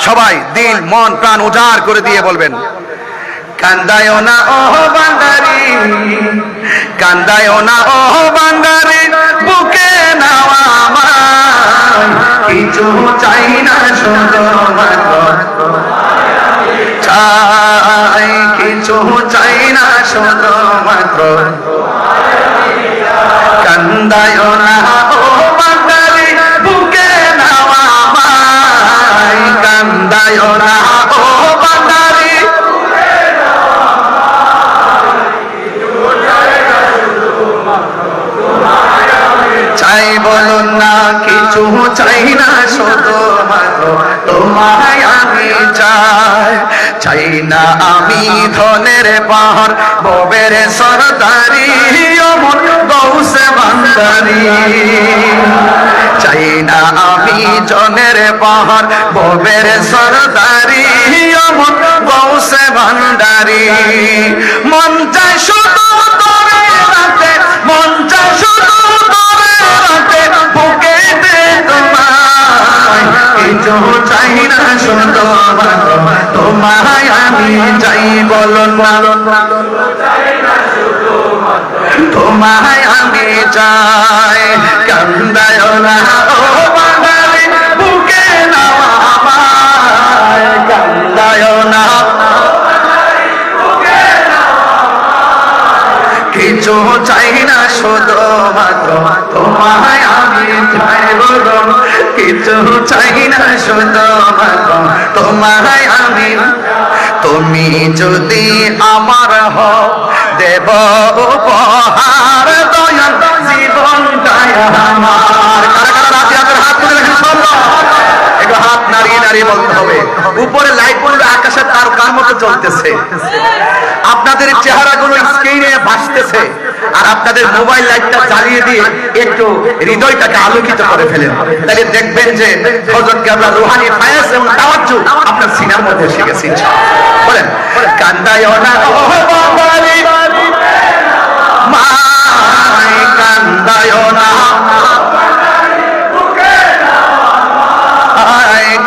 সবাই দিল মন প্রাণ উজাড় করে দিয়ে বলবেন, কান্দায় না ও বান্দারি, কান্দায় না ও বান্দারি, বুকে নাও আমায়, কিছু চাই না শুধুমাত্র চাই, কিছু চাই না শুধুমাত্র, কান্দায় না ও বান্দারি, বুকে নাও আমায়, কান্দায় না ও বান্দারি, চাই বলুন না কিছু চাই না শুধুমাত্র তোমায় আমি চাই, চাই না আমি ধনের পাহাড় ববের সরদারি অমন গৌসে ভান্ডারি, চাই না আমি জনের পাহাড় ববের সরদারি অমন গৌসে ভান্ডারি, মন চায় শুধু তোরে রাতে, মন চায় শুধু তোরে রাতে, বুকেতে তোমায়, কিছু চাই না শুধুমাত্র তোমায় আমি চাই, বলুন তোমায় আমি চাই, কান্দায় না ও বাঙালি, বুকে নাও আমায়, কান্দায় না কিছু চাই না শুধুমাত্র তোমায় আমি চাই, বলুন কিছু চাই না শুধুমাত্র তোমায় আমি, তুমি যদি আমার হও দেব উপহার দয়াল জীবনটাই আমার, কারা কারা রাতে হাতের হাত তুলে রেখে একটু হাত নাড়িয়ে নাড়িয়ে বলতে হবে, উপরে লাইট গুলো আকাশের তারকার মতো জ্বলতেছে, আপনাদের চেহারাগুলো স্ক্রিনে ভাসতেছে, আর আপনাদের মোবাইল লাইটটা জ্বালিয়ে দিয়ে একটু হৃদয়টাকে আলোকিত করে ফেলেন, তাহলে দেখবেন যে হযরত কেবলা রুহানি ফায়াজ এবং তাওয়াজ্জুহ আপনার সিনার মধ্যে এসে গেছে ইনশাআল্লাহ। বলেন, কান্দায় না ও বাবারি, মাই কান্দায় না,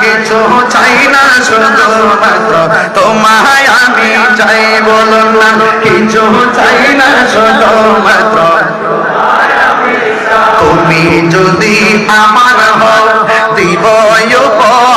কিছু চাই না শুধুমাত্র তোমায় আমি চাই, বলুন না কিছু চাই না শুধুমাত্র, তুমি যদি আমার হও দিব উপহার